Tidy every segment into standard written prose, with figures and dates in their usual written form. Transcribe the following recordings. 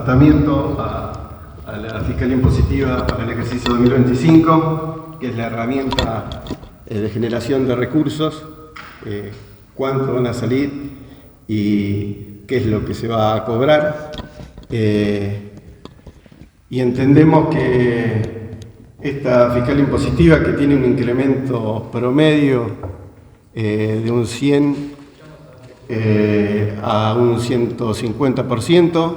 tratamiento a la Fiscalía Impositiva para el ejercicio 2025, que es la herramienta de generación de recursos, cuánto van a salir y qué es lo que se va a cobrar. Y entendemos que esta Fiscalía Impositiva, que tiene un incremento promedio de un 100 a un 150%,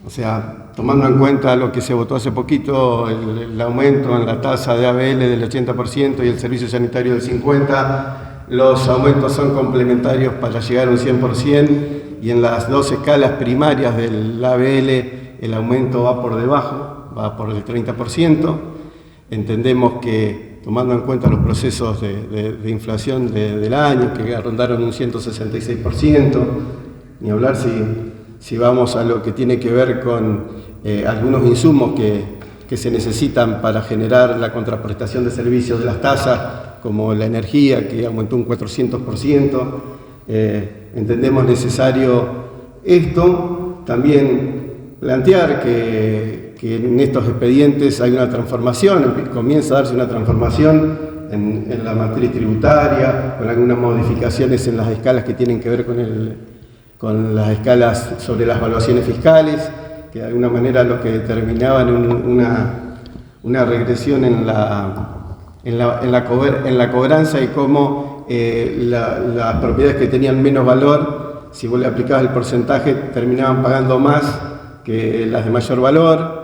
o sea, tomando en cuenta lo que se votó hace poquito, el aumento en la tasa de ABL del 80% y el servicio sanitario del 50%, los aumentos son complementarios para llegar a un 100%, y en las dos escalas primarias del ABL el aumento va por debajo, va por el 30%. Entendemos que, tomando en cuenta los procesos de inflación del año, que rondaron un 166%, ni hablar si vamos a lo que tiene que ver con algunos insumos que se necesitan para generar la contraprestación de servicios de las tasas, como la energía, que aumentó un 400%, entendemos necesario esto. También plantear que en estos expedientes hay una transformación, comienza a darse una transformación en la matriz tributaria, con algunas modificaciones en las escalas que tienen que ver con las escalas sobre las evaluaciones fiscales, que de alguna manera lo que determinaban una regresión en la cobranza, y cómo las propiedades que tenían menos valor, si vos le aplicabas el porcentaje, terminaban pagando más que las de mayor valor.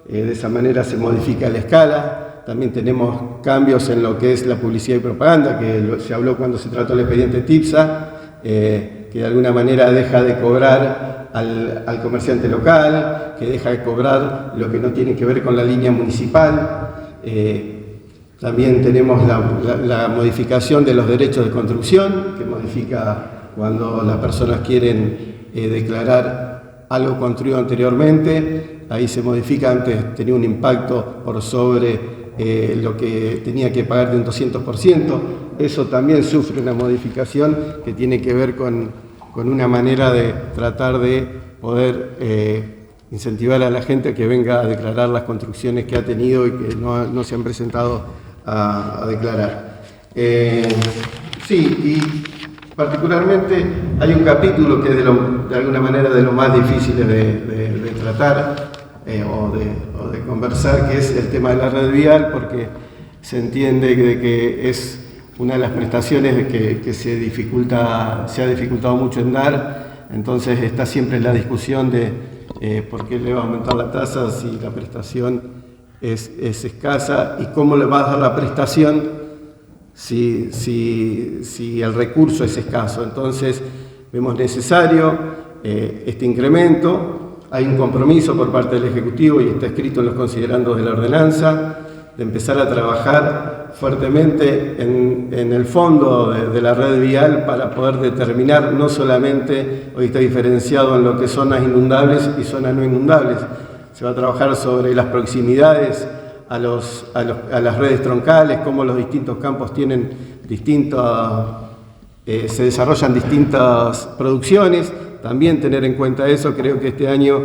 De esa manera se modifica la escala. También tenemos cambios en lo que es la publicidad y propaganda, que se habló cuando se trató el expediente TIPSA, que de alguna manera deja de cobrar al comerciante local, que deja de cobrar lo que no tiene que ver con la línea municipal. También tenemos la modificación de los derechos de construcción, que modifica cuando las personas quieren declarar algo construido anteriormente. Ahí se modifica, antes tenía un impacto por sobre lo que tenía que pagar de un 200%. Eso también sufre una modificación que tiene que ver con una manera de tratar de poder incentivar a la gente que venga a declarar las construcciones que ha tenido y que no se han presentado a declarar. Sí, y particularmente hay un capítulo que es de alguna manera de lo más difícil de tratar o de conversar, que es el tema de la red vial, porque se entiende que es una de las prestaciones que se ha dificultado mucho en dar. Entonces está siempre la discusión de por qué le va a aumentar la tasa si la prestación es escasa, y cómo le va a dar la prestación si el recurso es escaso. Entonces vemos necesario este incremento. Hay un compromiso por parte del Ejecutivo, y está escrito en los considerandos de la ordenanza, de empezar a trabajar fuertemente en el fondo de la red vial, para poder determinar no solamente, hoy está diferenciado en lo que son zonas inundables y zonas no inundables. Se va a trabajar sobre las proximidades a las redes troncales, cómo los distintos campos tienen se desarrollan distintas producciones. También tener en cuenta eso. Creo que este año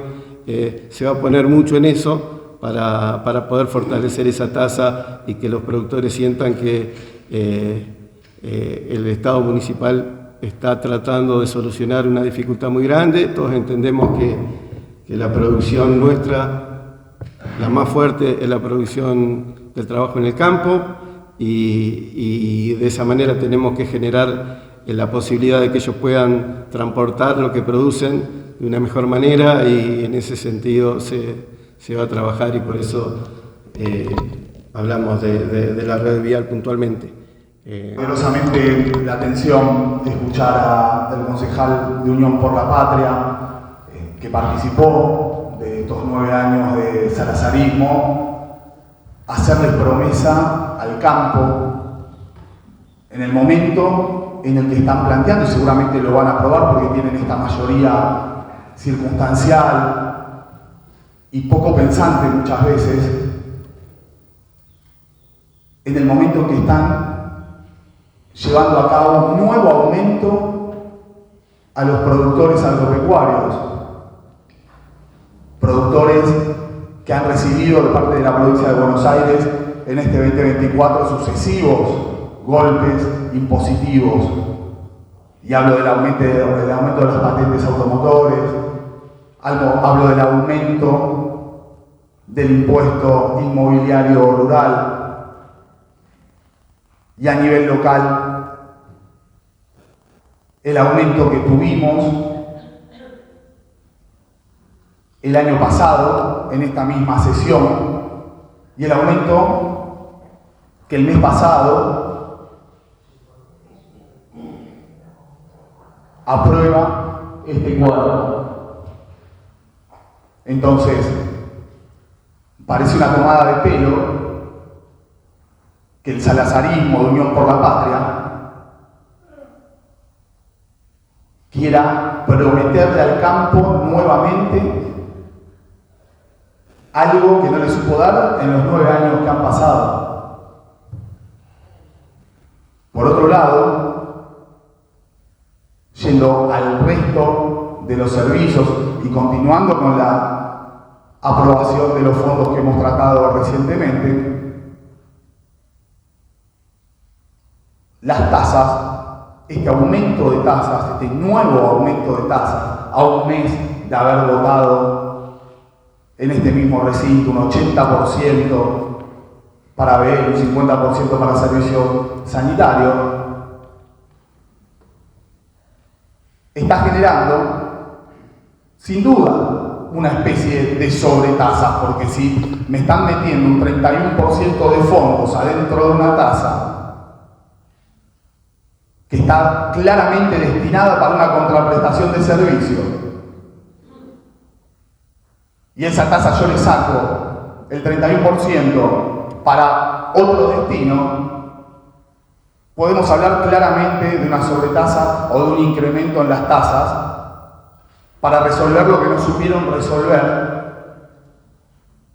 se va a poner mucho en eso para poder fortalecer esa tasa y que los productores sientan que el Estado municipal está tratando de solucionar una dificultad muy grande. Todos entendemos que la producción nuestra, la más fuerte, es la producción del trabajo en el campo, y de esa manera tenemos que generar la posibilidad de que ellos puedan transportar lo que producen de una mejor manera, y en ese sentido se va a trabajar, y por eso hablamos de la red vial puntualmente. Poderosamente la atención de escuchar al concejal de Unión por la Patria, que participó de estos 9 años de salazarismo, hacerles promesa al campo en el momento en el que están planteando, y seguramente lo van a aprobar porque tienen esta mayoría circunstancial y poco pensante muchas veces, en el momento que están llevando a cabo un nuevo aumento a los productores agropecuarios. productores que han recibido de parte de la provincia de Buenos Aires en este 2024 sucesivos golpes impositivos. Y hablo del aumento de las patentes automotores, hablo del aumento del impuesto inmobiliario rural, y a nivel local, el aumento que tuvimos el año pasado en esta misma sesión y el aumento que el mes pasado aprueba este cuadro. Entonces, parece una tomada de pelo que el salazarismo de Unión por la Patria quiera prometerle al campo nuevamente algo que no le supo dar en los 9 años que han pasado. Por otro lado, yendo al resto de los servicios y continuando con la aprobación de los fondos que hemos tratado recientemente, las tasas, este aumento de tasas, este nuevo aumento de tasas, a un mes de haber votado en este mismo recinto un 80% para ver, un 50% para servicio sanitario, está generando, sin duda, una especie de sobretasas, porque si me están metiendo un 31% de fondos adentro de una tasa que está claramente destinada para una contraprestación de servicio, y esa tasa yo le saco el 31% para otro destino, podemos hablar claramente de una sobretasa o de un incremento en las tasas para resolver lo que no supieron resolver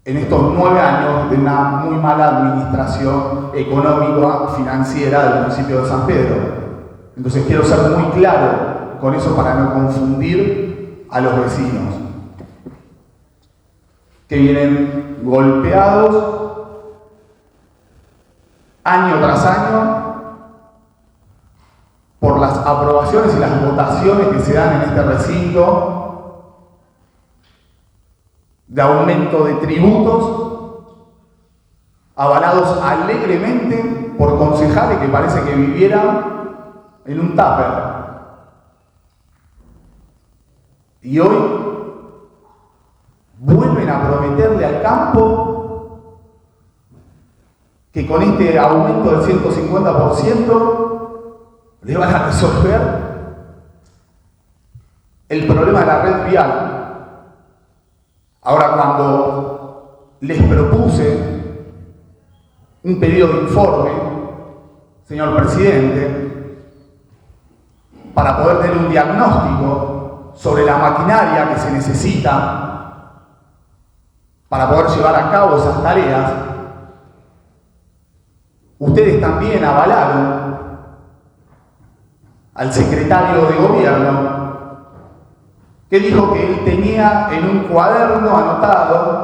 en estos 9 años de una muy mala administración económica financiera del municipio de San Pedro. Entonces quiero ser muy claro con eso para no confundir a los vecinos que vienen golpeados año tras año por las aprobaciones y las votaciones que se dan en este recinto de aumento de tributos avalados alegremente por concejales que parece que vivieran en un tupper. Y hoy vuelven a prometerle al campo que con este aumento del 150% le van a resolver el problema de la red vial. Ahora, cuando les propuse un pedido de informe, señor presidente, para poder tener un diagnóstico sobre la maquinaria que se necesita para poder llevar a cabo esas tareas, ustedes también avalaron al secretario de gobierno que dijo que él tenía en un cuaderno anotado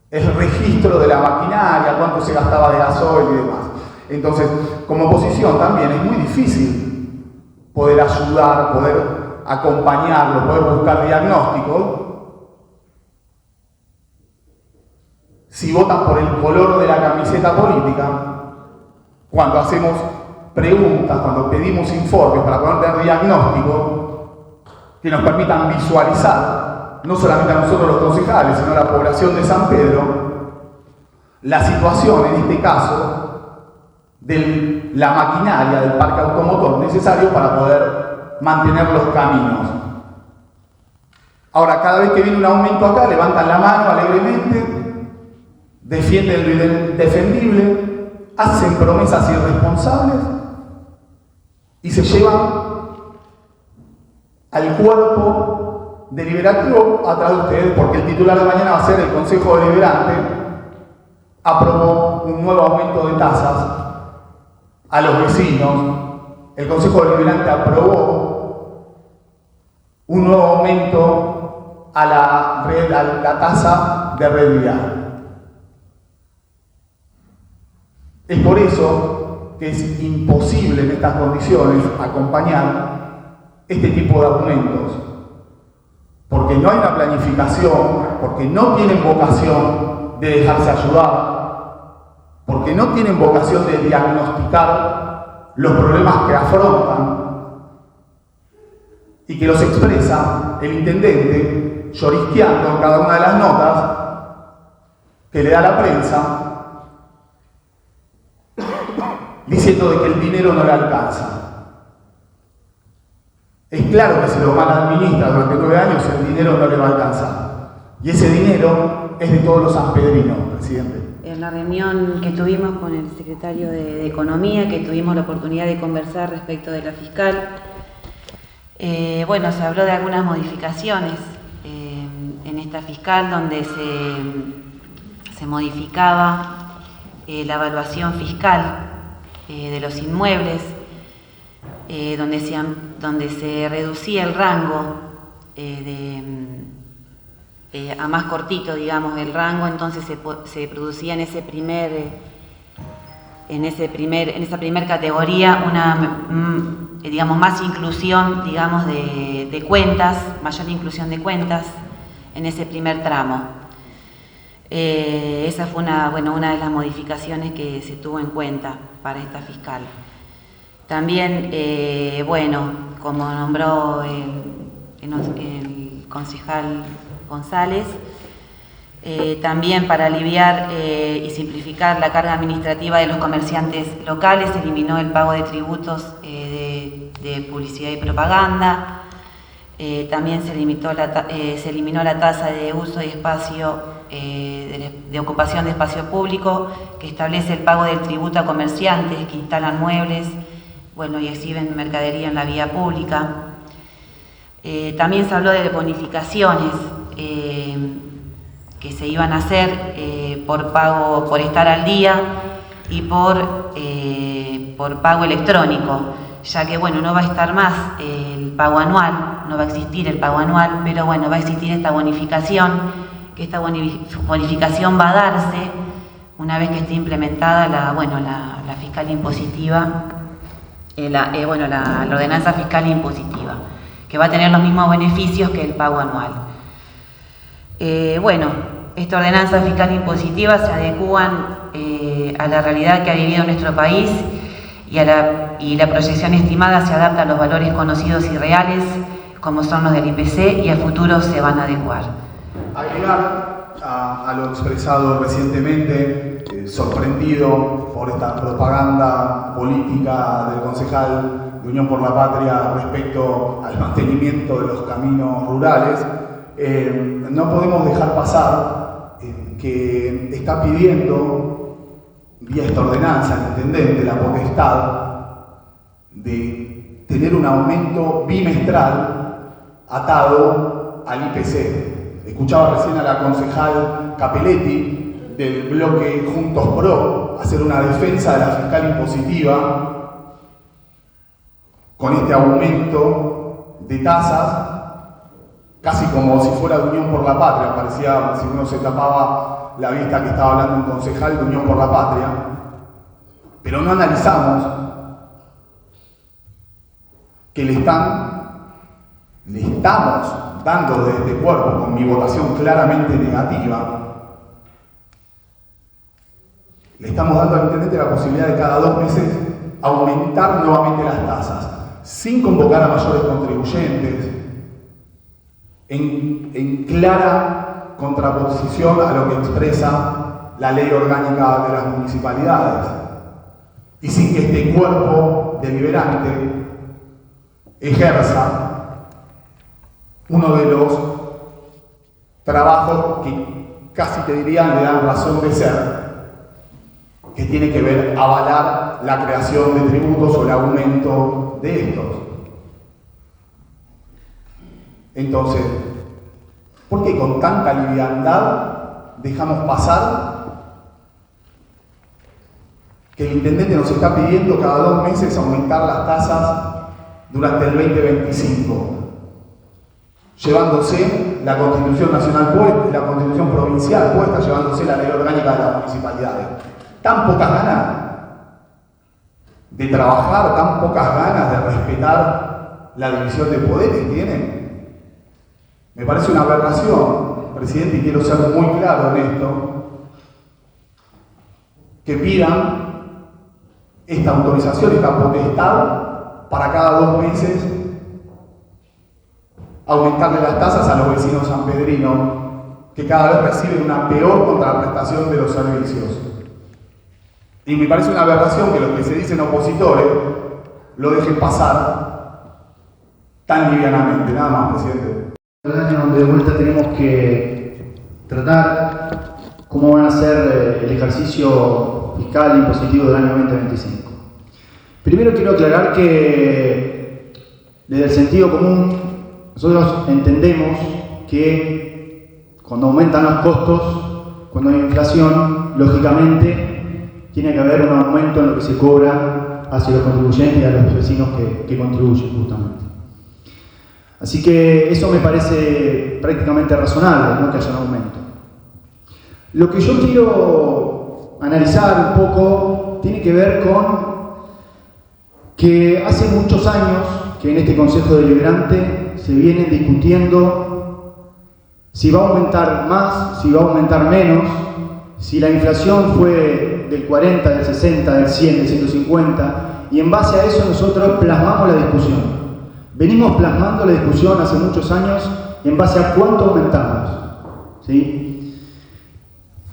el registro de la maquinaria, cuánto se gastaba de gasoil y demás. Entonces, como oposición también es muy difícil poder ayudar, poder acompañarlo, poder buscar diagnósticos si votan por el color de la camiseta política, cuando hacemos preguntas, cuando pedimos informes para poder tener diagnósticos que nos permitan visualizar, no solamente a nosotros los concejales, sino a la población de San Pedro, la situación, en este caso, de la maquinaria del parque automotor necesario para poder mantener los caminos. Ahora, cada vez que viene un aumento acá, levantan la mano alegremente, defienden lo indefendible, hacen promesas irresponsables y se llevan al cuerpo deliberativo atrás de ustedes, porque el titular de mañana va a ser el Consejo Deliberante. Aprobó un nuevo aumento de tasas a los vecinos. El Consejo Deliberante aprobó un nuevo aumento a la tasa de red vial. Es por eso que es imposible en estas condiciones acompañar este tipo de aumentos, porque no hay una planificación, porque no tienen vocación de dejarse ayudar, porque no tienen vocación de diagnosticar los problemas que afrontan y que los expresa el intendente llorisqueando en cada una de las notas que le da a la prensa, diciendo de que el dinero no le alcanza. Es claro que si lo mal administra durante 9 años, el dinero no le va a alcanzar. Y ese dinero es de todos los sanpedrinos, presidente. En la reunión que tuvimos con el secretario de Economía, que tuvimos la oportunidad de conversar respecto de la fiscal, se habló de algunas modificaciones en esta fiscal, donde se modificaba la evaluación fiscal de los inmuebles, donde se reducía el rango a más cortito, digamos, el rango. Entonces se producía en esa primer categoría una, digamos, más inclusión, digamos, de cuentas, mayor inclusión de cuentas en ese primer tramo. Esa fue una de las modificaciones que se tuvo en cuenta para esta fiscal. También, como nombró el concejal González, también para aliviar y simplificar la carga administrativa de los comerciantes locales, se eliminó el pago de tributos de publicidad y propaganda. También se eliminó la tasa de uso y espacio de ocupación de espacio público, que establece el pago del tributo a comerciantes que instalan muebles y exhiben mercadería en la vía pública. También se habló de bonificaciones que se iban a hacer por pago, por estar al día y por pago electrónico, ya que no va a estar más el pago anual, no va a existir el pago anual, pero va a existir esta bonificación, que esta bonificación va a darse una vez que esté implementada la fiscal impositiva, la ordenanza fiscal impositiva, que va a tener los mismos beneficios que el pago anual. Esta ordenanza fiscal impositiva se adecúan a la realidad que ha vivido nuestro país y la proyección estimada se adapta a los valores conocidos y reales, como son los del IPC, y a futuro se van a adecuar. Agregar a lo expresado recientemente, sorprendido por esta propaganda política del concejal de Unión por la Patria respecto al mantenimiento de los caminos rurales, no podemos dejar pasar que está pidiendo, vía esta ordenanza, el intendente la potestad de tener un aumento bimestral atado al IPC. Escuchaba recién a la concejal Capelletti del bloque Juntos Pro hacer una defensa de la fiscal impositiva con este aumento de tasas, casi como si fuera de Unión por la Patria. Parecía, si uno se tapaba la vista, que estaba hablando un concejal de Unión por la Patria, pero no analizamos que le estamos dando desde este cuerpo, con mi votación claramente negativa, le estamos dando al intendente la posibilidad de cada 2 meses aumentar nuevamente las tasas, sin convocar a mayores contribuyentes, en clara contraposición a lo que expresa la ley orgánica de las municipalidades, y sin que este cuerpo deliberante ejerza uno de los trabajos que casi te dirían le dan razón de ser, que tiene que ver avalar la creación de tributos o el aumento de estos. Entonces, ¿por qué con tanta liviandad dejamos pasar que el intendente nos está pidiendo cada 2 meses aumentar las tasas durante el 2025? llevándose la Constitución Nacional puesta, la Constitución Provincial puesta, llevándose la Ley Orgánica de las Municipalidades. Tan pocas ganas de trabajar, tan pocas ganas de respetar la división de poderes tienen. Me parece una aberración, presidente, y quiero ser muy claro en esto, que pidan esta autorización, esta potestad para cada 2 meses aumentarle las tasas a los vecinos sanpedrinos, que cada vez reciben una peor contraprestación de los servicios. Y me parece una aberración que los que se dicen opositores lo dejen pasar tan livianamente. Nada más, presidente. El año donde de vuelta tenemos que tratar cómo van a ser el ejercicio fiscal e impositivo del año 2025. Primero quiero aclarar que desde el sentido común nosotros entendemos que cuando aumentan los costos, cuando hay inflación, lógicamente tiene que haber un aumento en lo que se cobra hacia los contribuyentes y a los vecinos que contribuyen justamente. Así que eso me parece prácticamente razonable, ¿no?, que haya un aumento. Lo que yo quiero analizar un poco tiene que ver con que hace muchos años que en este Consejo Deliberante se vienen discutiendo si va a aumentar más, si va a aumentar menos, si la inflación fue del 40, del 60, del 100, del 150, y en base a eso nosotros plasmamos la discusión. Venimos plasmando la discusión hace muchos años en base a cuánto aumentamos, ¿sí?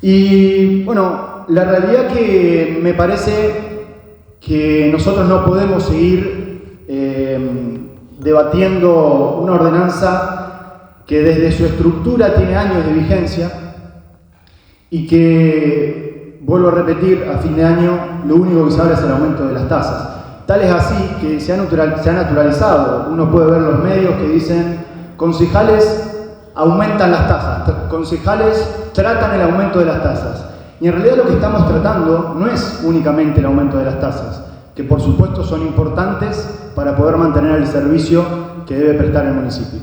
Y bueno, la realidad que me parece que nosotros no podemos seguir debatiendo una ordenanza que desde su estructura tiene años de vigencia y que, vuelvo a repetir, a fin de año lo único que se habla es el aumento de las tasas. Tal es así que se ha naturalizado. Uno puede ver los medios que dicen concejales aumentan las tasas, concejales tratan el aumento de las tasas. Y en realidad lo que estamos tratando no es únicamente el aumento de las tasas, que por supuesto son importantes para poder mantener el servicio que debe prestar el municipio.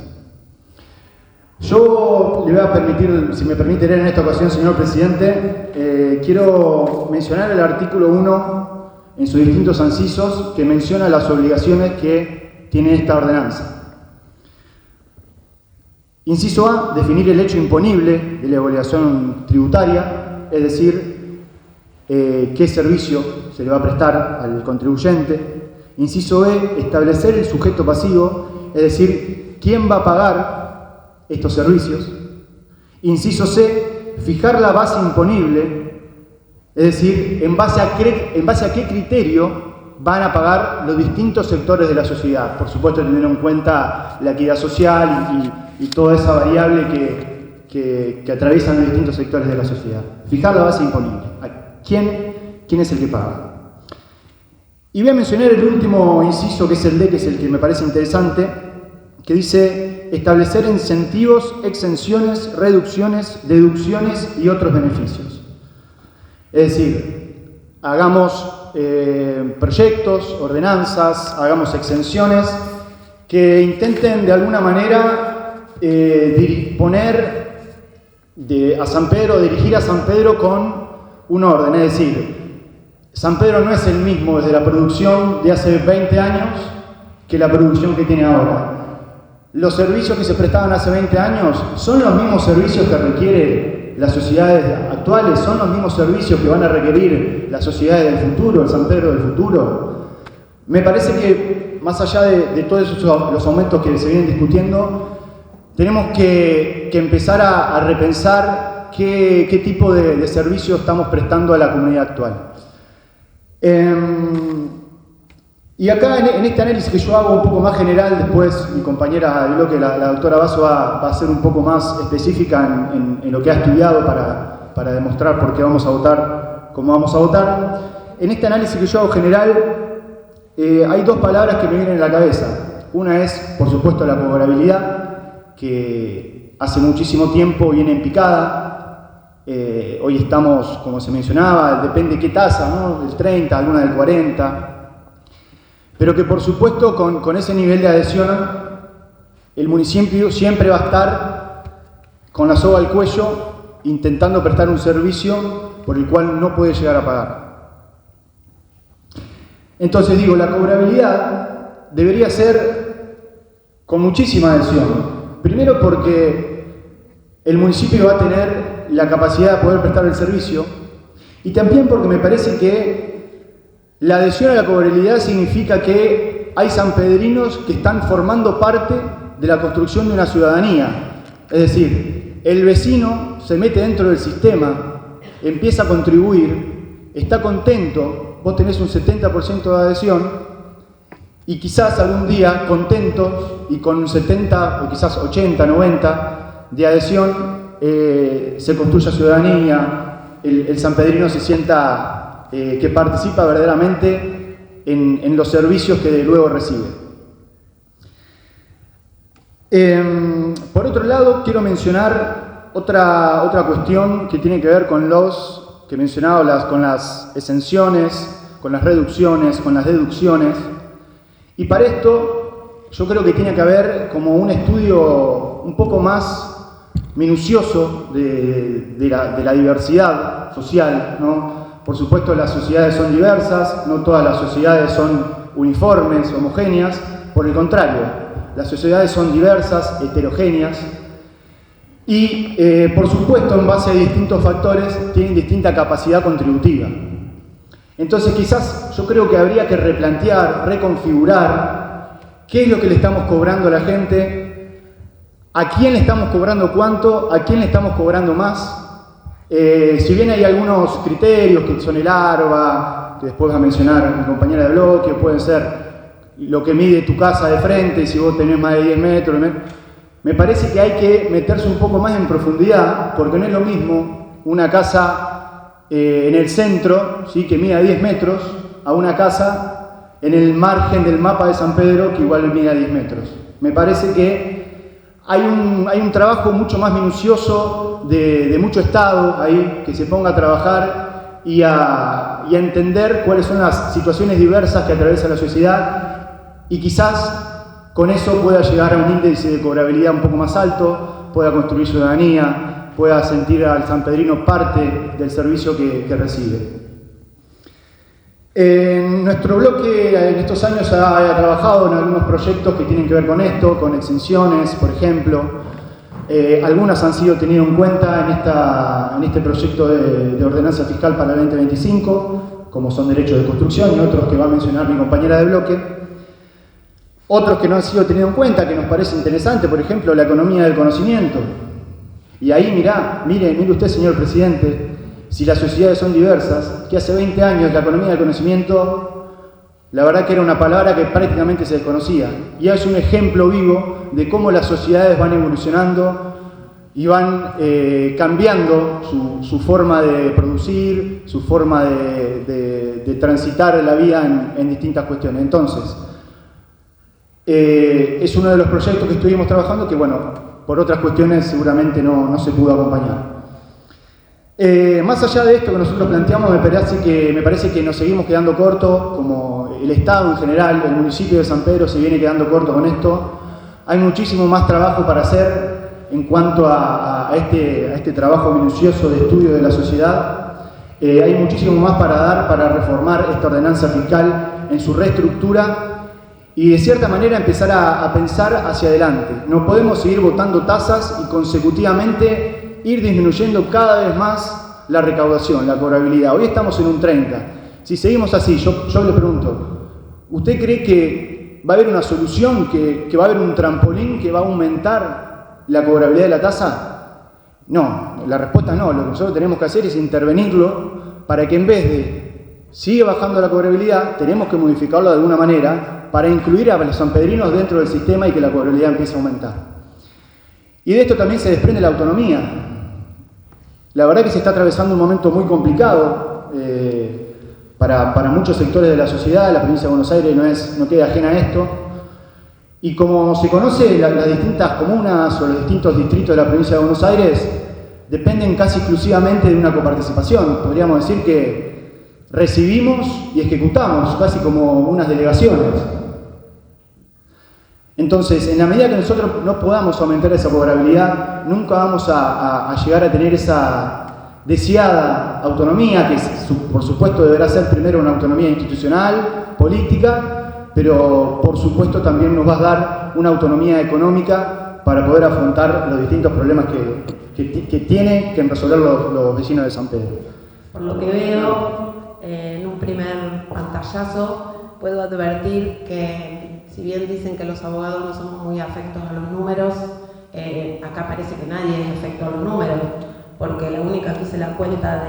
Yo le voy a permitir, si me permite leer en esta ocasión, señor presidente, quiero mencionar el artículo 1 en sus distintos incisos que menciona las obligaciones que tiene esta ordenanza. Inciso A, definir el hecho imponible de la obligación tributaria, es decir, qué servicio se le va a prestar al contribuyente. Inciso B, establecer el sujeto pasivo, es decir, quién va a pagar estos servicios. Inciso C, fijar la base imponible, es decir, en base a qué criterio van a pagar los distintos sectores de la sociedad. Por supuesto, teniendo en cuenta la equidad social y toda esa variable que atraviesan los distintos sectores de la sociedad. Fijar la base imponible. ¿Quién es el que paga? Y voy a mencionar el último inciso, que es el D, que es el que me parece interesante, que dice establecer incentivos, exenciones, reducciones, deducciones y otros beneficios. Es decir, hagamos proyectos, ordenanzas, hagamos exenciones que intenten de alguna manera poner a San Pedro, dirigir a San Pedro con un orden. Es decir, San Pedro no es el mismo desde la producción de hace 20 años que la producción que tiene ahora. Los servicios que se prestaban hace 20 años son los mismos servicios que requieren las sociedades actuales, son los mismos servicios que van a requerir las sociedades del futuro, el San Pedro del futuro. Me parece que, más allá de todos los aumentos que se vienen discutiendo, tenemos que empezar a repensar qué tipo de servicio estamos prestando a la comunidad actual. Y acá en este análisis que yo hago un poco más general, después mi compañera de bloque, la doctora Basso, va a ser un poco más específica en lo que ha estudiado para demostrar por qué vamos a votar como vamos a votar. En este análisis que yo hago general, hay dos palabras que me vienen a la cabeza. Una es, por supuesto, la cobrabilidad, que hace muchísimo tiempo viene en picada. Hoy estamos, como se mencionaba, depende qué tasa, ¿no? Del 30, alguna del 40. Pero que por supuesto con ese nivel de adhesión el municipio siempre va a estar con la soga al cuello intentando prestar un servicio por el cual no puede llegar a pagar. Entonces digo, la cobrabilidad debería ser con muchísima adhesión. Primero porque el municipio va a tener la capacidad de poder prestar el servicio, y también porque me parece que la adhesión a la cobrabilidad significa que hay sanpedrinos que están formando parte de la construcción de una ciudadanía. Es decir, el vecino se mete dentro del sistema, empieza a contribuir, está contento, vos tenés un 70% de adhesión, y quizás algún día contentos y con un 70 o quizás 80, 90 de adhesión se construya ciudadanía, el sanpedrino se sienta que participa verdaderamente en los servicios que luego recibe. Por otro lado, quiero mencionar otra cuestión que tiene que ver con los que mencionaba, con las exenciones, con las reducciones, con las deducciones. Y para esto yo creo que tiene que haber como un estudio un poco más minucioso de la diversidad social, ¿no? Por supuesto, las sociedades son diversas, no todas las sociedades son uniformes, homogéneas, por el contrario, las sociedades son diversas, heterogéneas, y por supuesto, en base a distintos factores, tienen distinta capacidad contributiva. Entonces, quizás yo creo que habría que replantear, reconfigurar qué es lo que le estamos cobrando a la gente, a quién le estamos cobrando cuánto, a quién le estamos cobrando más. Si bien hay algunos criterios que son el ARBA, que después va a mencionar mi compañera de bloque, pueden ser lo que mide tu casa de frente, si vos tenés más de 10 metros, me parece que hay que meterse un poco más en profundidad, porque no es lo mismo una casa en el centro, ¿sí?, que mida 10 metros, a una casa en el margen del mapa de San Pedro que igual mida 10 metros. Me parece que hay un trabajo mucho más minucioso de mucho Estado ahí, que se ponga a trabajar y a entender cuáles son las situaciones diversas que atraviesa la sociedad, y quizás con eso pueda llegar a un índice de cobrabilidad un poco más alto, pueda construir ciudadanía, pueda sentir al sanpedrino parte del servicio que recibe. En nuestro bloque en estos años ha trabajado en algunos proyectos que tienen que ver con esto, con exenciones, por ejemplo. Algunas han sido tenidas en cuenta en este proyecto de ordenanza fiscal para el 2025, como son derechos de construcción, y otros que va a mencionar mi compañera de bloque. Otros que no han sido tenidos en cuenta, que nos parece interesante, por ejemplo, la economía del conocimiento. Y ahí mire usted, señor presidente, si las sociedades son diversas, que hace 20 años la economía del conocimiento, la verdad que era una palabra que prácticamente se desconocía. Y es un ejemplo vivo de cómo las sociedades van evolucionando y van cambiando su forma de producir, su forma de transitar la vida en distintas cuestiones. Entonces, es uno de los proyectos que estuvimos trabajando que, bueno, por otras cuestiones seguramente no se pudo acompañar. Más allá de esto que nosotros planteamos, me parece que nos seguimos quedando cortos, como el Estado en general, el municipio de San Pedro se viene quedando corto con esto. Hay muchísimo más trabajo para hacer en cuanto a este trabajo minucioso de estudio de la sociedad. Hay muchísimo más para dar, para reformar esta ordenanza fiscal en su reestructura y de cierta manera empezar a pensar hacia adelante. No podemos seguir botando tasas y consecutivamente ir disminuyendo cada vez más la recaudación, la cobrabilidad. Hoy estamos en un 30. Si seguimos así, yo le pregunto, ¿usted cree que va a haber una solución, que va a haber un trampolín que va a aumentar la cobrabilidad de la tasa? No, la respuesta no. Lo que nosotros tenemos que hacer es intervenirlo para que en vez de sigue bajando la cobrabilidad, tenemos que modificarlo de alguna manera para incluir a los sanpedrinos dentro del sistema y que la cobrabilidad empiece a aumentar. Y de esto también se desprende la autonomía. La verdad que se está atravesando un momento muy complicado para muchos sectores de la sociedad. La provincia de Buenos Aires no queda ajena a esto. Y como se conoce, las distintas comunas o los distintos distritos de la provincia de Buenos Aires dependen casi exclusivamente de una coparticipación. Podríamos decir que recibimos y ejecutamos casi como unas delegaciones. Entonces, en la medida que nosotros no podamos aumentar esa favorabilidad, nunca vamos a llegar a tener esa deseada autonomía, que por supuesto deberá ser primero una autonomía institucional, política, pero por supuesto también nos va a dar una autonomía económica para poder afrontar los distintos problemas que tienen que resolver los vecinos de San Pedro. Por lo que veo, en un primer pantallazo, puedo advertir que, si bien dicen que los abogados no somos muy afectos a los números, acá parece que nadie es afecto a los números, porque la única que hice la cuenta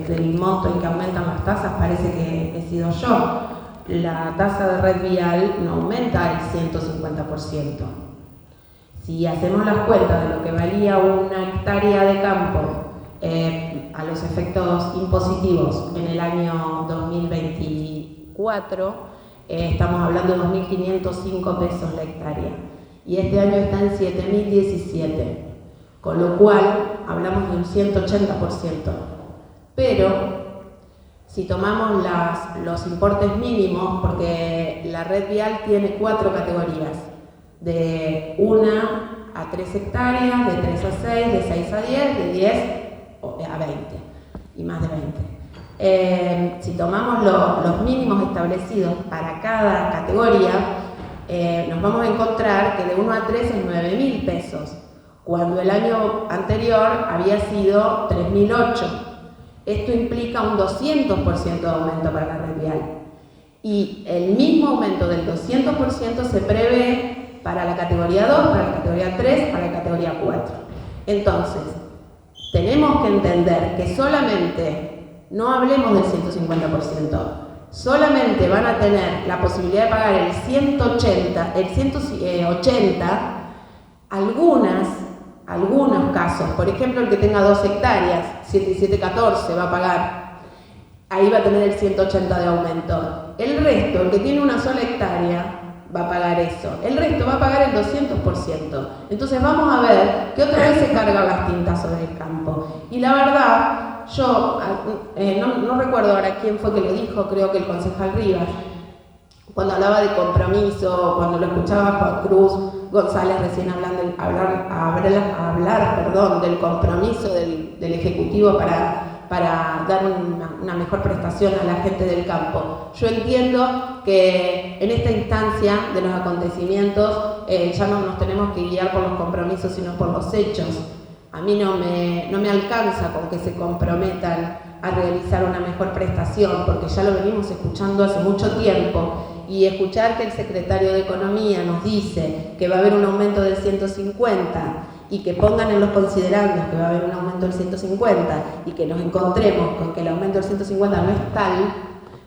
del monto en que aumentan las tasas parece que he sido yo. La tasa de red vial no aumenta el 150%. Si hacemos las cuentas de lo que valía una hectárea de campo a los efectos impositivos en el año 2024, estamos hablando de 2.505 pesos la hectárea. Y este año está en 7.017, con lo cual hablamos de un 180%. Pero si tomamos los importes mínimos, porque la red vial tiene 4 categorías, de 1 a 3 hectáreas, de 3 a 6, de 6 a 10, de 10 a 20 y más de 20. Si tomamos los mínimos establecidos para cada categoría, nos vamos a encontrar que de 1 a 3 es 9.000 pesos, cuando el año anterior había sido 3.008. Esto implica un 200% de aumento para la red vial. Y el mismo aumento del 200% se prevé para la categoría 2, para la categoría 3, para la categoría 4. Entonces, tenemos que entender que solamente, no hablemos del 150%, solamente van a tener la posibilidad de pagar el 180, algunos casos, por ejemplo el que tenga 2 hectáreas, 7 y 7, 14 va a pagar, ahí va a tener el 180 de aumento. El resto, el que tiene una sola hectárea, va a pagar eso. El resto va a pagar el 200%. Entonces vamos a ver que otra vez se cargan las tintas sobre el campo. Y la verdad, yo no recuerdo ahora quién fue que lo dijo, creo que el concejal Rivas, cuando hablaba de compromiso, cuando lo escuchaba Juan Cruz González recién hablar del compromiso del Ejecutivo para dar una mejor prestación a la gente del campo. Yo entiendo que en esta instancia de los acontecimientos ya no nos tenemos que guiar por los compromisos, sino por los hechos. A mí no me alcanza con que se comprometan a realizar una mejor prestación, porque ya lo venimos escuchando hace mucho tiempo, y escuchar que el secretario de Economía nos dice que va a haber un aumento del 150 y que pongan en los considerandos que va a haber un aumento del 150 y que nos encontremos con que el aumento del 150 no es tal,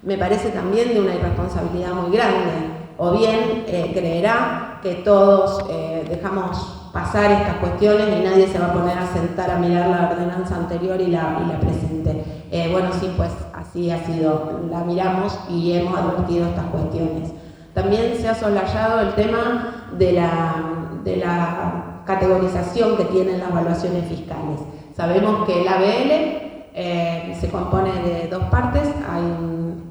me parece también de una irresponsabilidad muy grande. O bien creerá que todos dejamos pasar estas cuestiones y nadie se va a poner a sentar a mirar la ordenanza anterior y la presente. Bueno, sí, pues así ha sido, la miramos y hemos advertido estas cuestiones. También se ha soslayado el tema de la categorización que tienen las evaluaciones fiscales. Sabemos que el ABL se compone de 2 partes, hay un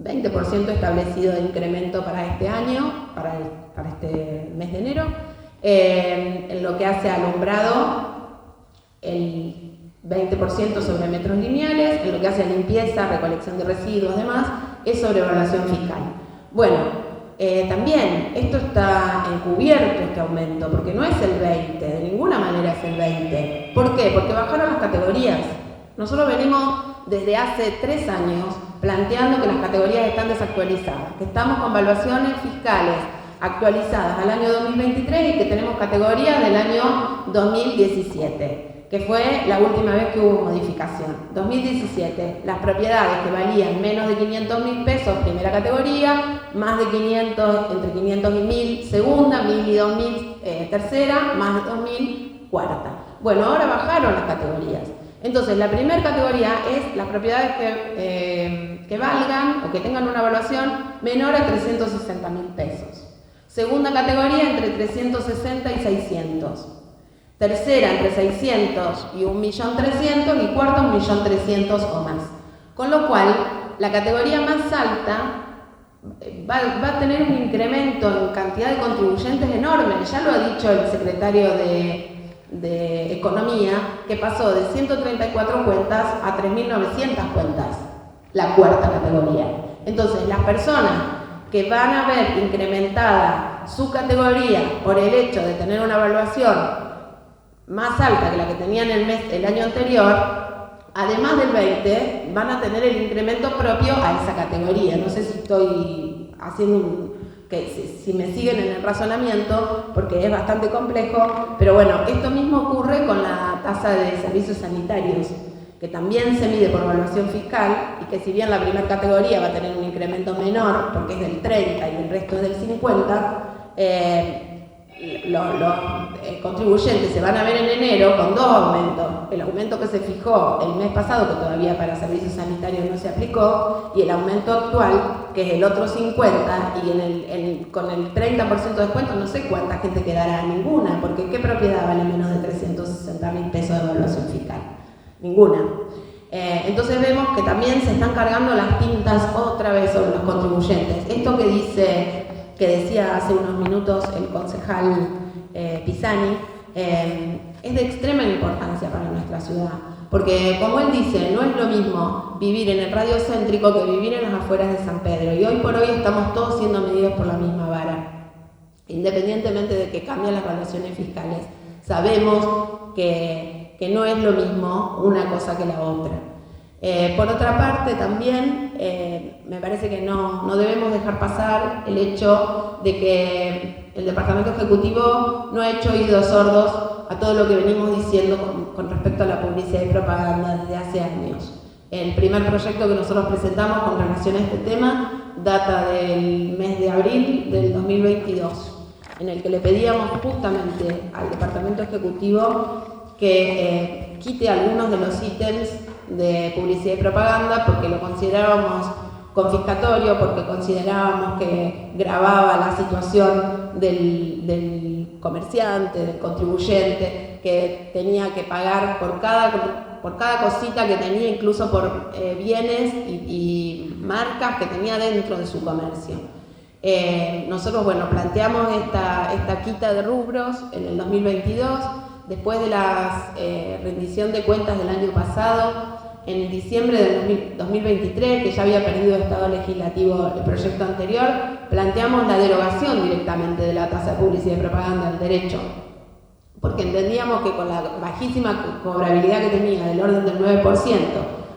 20% establecido de incremento para este año, para este mes de enero. En lo que hace alumbrado, el 20% sobre metros lineales, en lo que hace a limpieza, recolección de residuos, demás, es sobre evaluación fiscal. Bueno, también esto está encubierto, este aumento, porque no es el 20, de ninguna manera es el 20. ¿Por qué? Porque bajaron las categorías. Nosotros venimos desde hace 3 años planteando que las categorías están desactualizadas, que estamos con evaluaciones fiscales actualizadas al año 2023 y que tenemos categorías del año 2017, que fue la última vez que hubo modificación. 2017, las propiedades que valían menos de 500.000 pesos, primera categoría, más de 500, entre 500 y 1.000, segunda, 1.000 y 2.000, tercera, más de 2.000, cuarta. Bueno, ahora bajaron las categorías. Entonces, la primera categoría es las propiedades que valgan o que tengan una evaluación menor a 360.000 pesos. Segunda categoría, entre 360 y 600. Tercera, entre 600 y 1.300.000. Y cuarta, 1.300.000 o más. Con lo cual, la categoría más alta va a tener un incremento en cantidad de contribuyentes enorme. Ya lo ha dicho el secretario de Economía, que pasó de 134 cuentas a 3.900 cuentas, la cuarta categoría. Entonces, las personas que van a ver incrementada su categoría por el hecho de tener una evaluación más alta que la que tenían el año anterior, además del 20, van a tener el incremento propio a esa categoría. No sé si estoy haciendo si me siguen en el razonamiento, porque es bastante complejo, pero bueno, esto mismo ocurre con la tasa de servicios sanitarios, que también se mide por evaluación fiscal y que si bien la primera categoría va a tener un incremento menor, porque es del 30 y el resto es del 50, los contribuyentes se van a ver en enero con dos aumentos. El aumento que se fijó el mes pasado, que todavía para servicios sanitarios no se aplicó, y el aumento actual, que es el otro 50, y con el 30% de descuento no sé cuánta gente quedará, ninguna, porque ¿qué propiedad vale menos de 360.000 pesos de evaluación fiscal? Ninguna. Entonces vemos que también se están cargando las tintas otra vez sobre los contribuyentes. Esto que decía hace unos minutos el concejal Pisani, es de extrema importancia para nuestra ciudad, porque como él dice, no es lo mismo vivir en el radio céntrico que vivir en las afueras de San Pedro, y hoy por hoy estamos todos siendo medidos por la misma vara, independientemente de que cambien las evaluaciones fiscales. Sabemos que no es lo mismo una cosa que la otra. Por otra parte, también me parece que no debemos dejar pasar el hecho de que el Departamento Ejecutivo no ha hecho oídos sordos a todo lo que venimos diciendo con respecto a la publicidad y propaganda desde hace años. El primer proyecto que nosotros presentamos con relación a este tema data del mes de abril del 2022, en el que le pedíamos justamente al Departamento Ejecutivo que quite algunos de los ítems de publicidad y propaganda porque lo considerábamos confiscatorio, porque considerábamos que gravaba la situación del comerciante, del contribuyente, que tenía que pagar por cada cosita que tenía, incluso por bienes y marcas que tenía dentro de su comercio. Nosotros, planteamos esta quita de rubros en el 2022, después de la rendición de cuentas del año pasado. En diciembre del 2023, que ya había perdido estado legislativo el proyecto anterior, planteamos la derogación directamente de la tasa de publicidad y propaganda del derecho, porque entendíamos que con la bajísima cobrabilidad que tenía, del orden del 9%,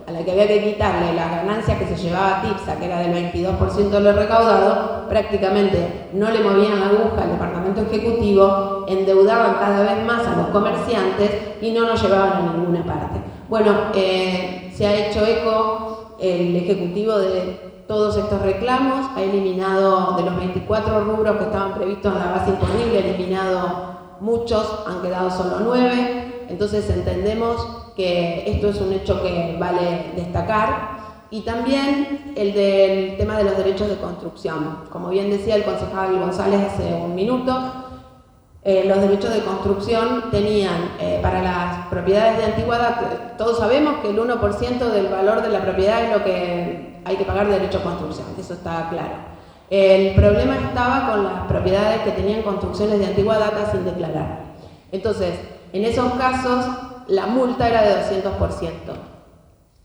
a la que había que quitarle las ganancias que se llevaba TIPSA, que era del 22% de lo recaudado, prácticamente no le movían la aguja al Departamento Ejecutivo, endeudaban cada vez más a los comerciantes y no nos llevaban a ninguna parte. Se ha hecho eco el Ejecutivo de todos estos reclamos, ha eliminado de los 24 rubros que estaban previstos en la base imponible, ha eliminado muchos, han quedado solo 9, entonces entendemos que esto es un hecho que vale destacar. Y también el del tema de los derechos de construcción. Como bien decía el concejal González hace un minuto, los derechos de construcción tenían para las propiedades de antigüedad, todos sabemos que el 1% del valor de la propiedad es lo que hay que pagar de derecho de construcción, eso está claro. El problema estaba con las propiedades que tenían construcciones de antigua data sin declarar. Entonces, en esos casos, la multa era de 200%.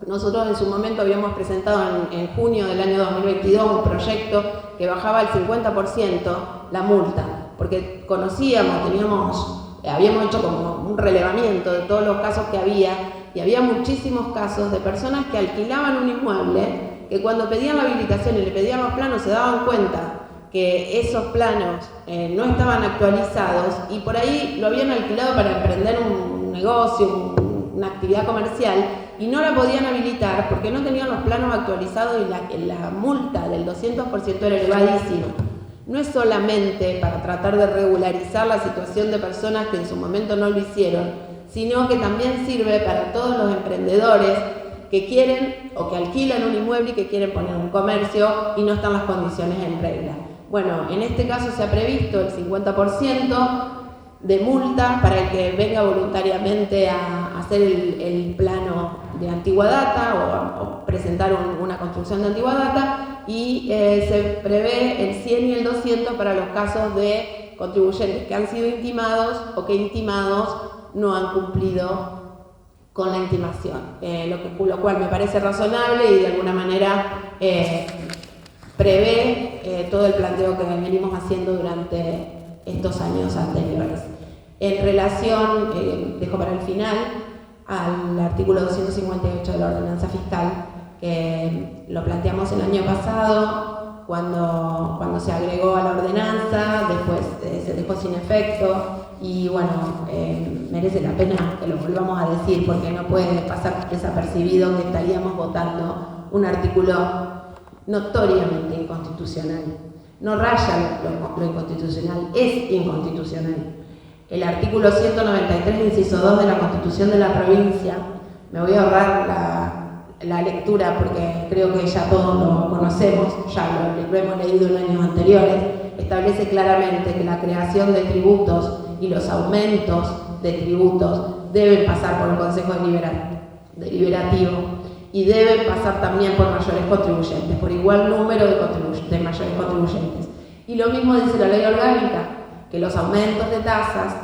Nosotros en su momento habíamos presentado en junio del año 2022 un proyecto que bajaba al 50% la multa, porque habíamos hecho como un relevamiento de todos los casos que había, y había muchísimos casos de personas que alquilaban un inmueble, que cuando pedían la habilitación y le pedían los planos se daban cuenta que esos planos no estaban actualizados y por ahí lo habían alquilado para emprender un negocio, una actividad comercial, y no la podían habilitar porque no tenían los planos actualizados y la multa del 200% era elevadísima. No es solamente para tratar de regularizar la situación de personas que en su momento no lo hicieron, sino que también sirve para todos los emprendedores que quieren o que alquilan un inmueble y que quieren poner un comercio y no están las condiciones en regla. En este caso se ha previsto el 50% de multa para el que venga voluntariamente a hacer el plano de antigua data o presentar una construcción de antigua data, y se prevé el 100 y el 200 para los casos de contribuyentes que han sido intimados o que intimados no han cumplido con la intimación, lo cual me parece razonable y de alguna manera prevé todo el planteo que venimos haciendo durante estos años anteriores. En relación, dejo para el final, al artículo 258 de la ordenanza fiscal, que lo planteamos el año pasado, cuando se agregó a la ordenanza, después se dejó sin efecto, y bueno, merece la pena que lo volvamos a decir, porque no puede pasar desapercibido que estaríamos votando un artículo notoriamente inconstitucional. No raya lo inconstitucional, es inconstitucional. El artículo 193, inciso 2 de la Constitución de la provincia, me voy a ahorrar la lectura porque creo que ya todos lo conocemos, ya lo hemos leído en años anteriores, establece claramente que la creación de tributos y los aumentos de tributos deben pasar por el Consejo Deliberativo y deben pasar también por mayores contribuyentes, por igual número de mayores contribuyentes. Y lo mismo dice la ley orgánica, que los aumentos de tasas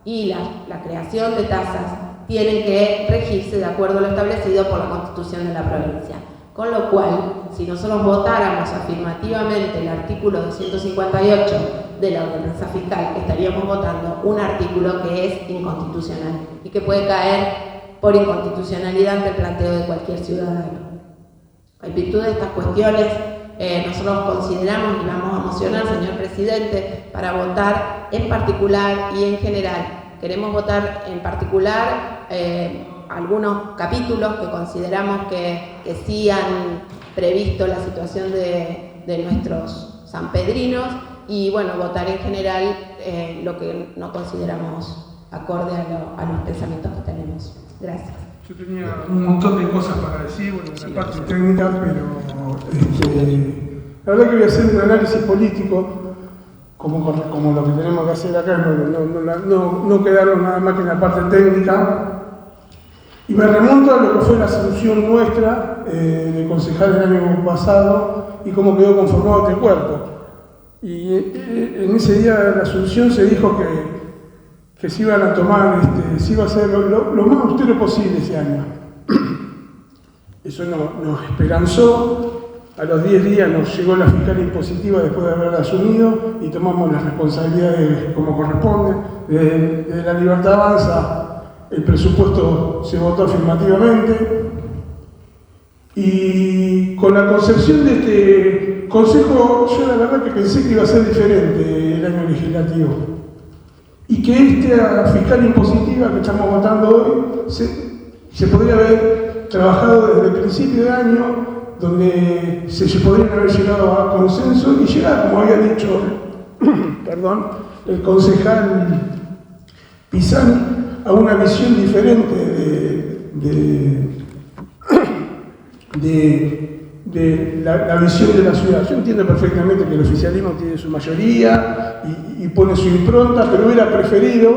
y la creación de tasas tienen que regirse de acuerdo a lo establecido por la Constitución de la provincia. Con lo cual, si nosotros votáramos afirmativamente el artículo 258 de la ordenanza fiscal, estaríamos votando un artículo que es inconstitucional y que puede caer por inconstitucionalidad ante el planteo de cualquier ciudadano. En virtud de estas cuestiones, nosotros consideramos y vamos a mocionar, señor presidente, para votar en particular y en general. Queremos votar en particular algunos capítulos que consideramos que sí han previsto la situación de nuestros sanpedrinos y bueno, votar en general lo que no consideramos acorde a los pensamientos que tenemos. Gracias. Yo tenía un montón de cosas para decir, bueno, la parte técnica, pero la verdad que voy a hacer un análisis político como lo que tenemos que hacer acá, no quedaron nada más que en la parte técnica. Y me remonto a lo que fue la solución nuestra de concejal el año pasado y cómo quedó conformado este cuerpo. Y en ese día de la solución se dijo que se iban a tomar, se iba a hacer lo más austero posible ese año. Eso nos esperanzó. A los 10 días nos llegó la fiscal impositiva después de haberla asumido y tomamos las responsabilidades como corresponde. Desde la Libertad Avanza el presupuesto se votó afirmativamente y con la concepción de este consejo yo la verdad que pensé que iba a ser diferente el año legislativo y que esta fiscal impositiva que estamos votando hoy se podría haber trabajado desde el principio de año, donde se podrían haber llegado a consenso y llegar, como había dicho el concejal Pisani, a una visión diferente de la visión de la ciudad. Yo entiendo perfectamente que el oficialismo tiene su mayoría y pone su impronta, pero hubiera preferido,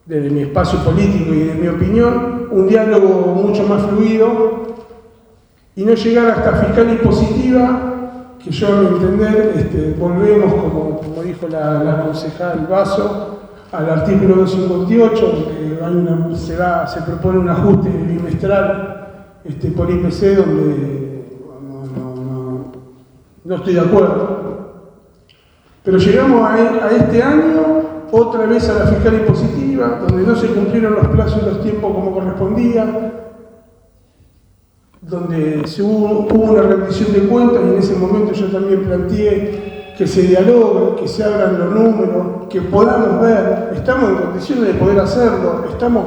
desde mi espacio político y de mi opinión, un diálogo mucho más fluido y no llegar a esta fiscal impositiva que yo a mi entender volvemos, como dijo la concejal Basso, al artículo 258, donde se propone un ajuste bimestral por IPC, donde no estoy de acuerdo. Pero llegamos a este año otra vez a la fiscal impositiva, donde no se cumplieron los plazos y los tiempos como correspondía, donde hubo una rendición de cuentas y en ese momento yo también planteé que se dialogue, que se abran los números, que podamos ver, estamos en condiciones de poder hacerlo, estamos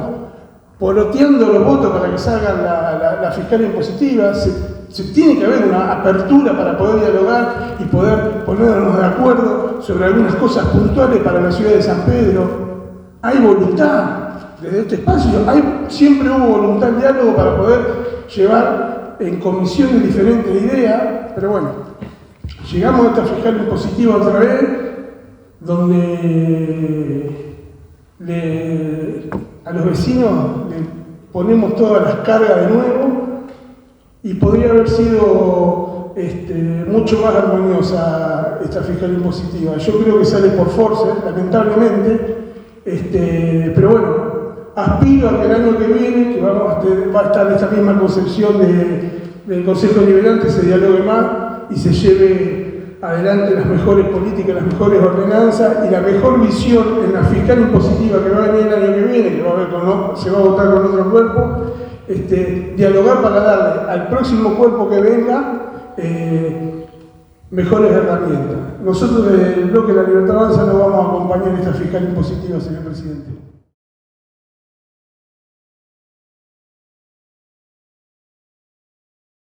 poroteando los votos para que salga la fiscal impositiva, se tiene que haber una apertura para poder dialogar y poder ponernos de acuerdo sobre algunas cosas puntuales para la ciudad de San Pedro. Hay voluntad desde este espacio, siempre hubo voluntad de diálogo para poder llevar en comisiones diferentes ideas, pero bueno, llegamos a esta fiscal impositiva otra vez, donde a los vecinos le ponemos todas las cargas de nuevo y podría haber sido mucho más armoniosa esta fiscal impositiva. Yo creo que sale por force, lamentablemente, pero bueno, aspiro a que el año que viene, que va a estar esta misma concepción del Consejo Deliberante, se dialogue más y se lleve adelante las mejores políticas, las mejores ordenanzas y la mejor visión en la fiscal impositiva que va a venir el año que viene, que se va a votar con otro cuerpo, dialogar para darle al próximo cuerpo que venga mejores herramientas. Nosotros desde el bloque de La Libertad Avanza no vamos a acompañar esta fiscal impositiva, señor presidente.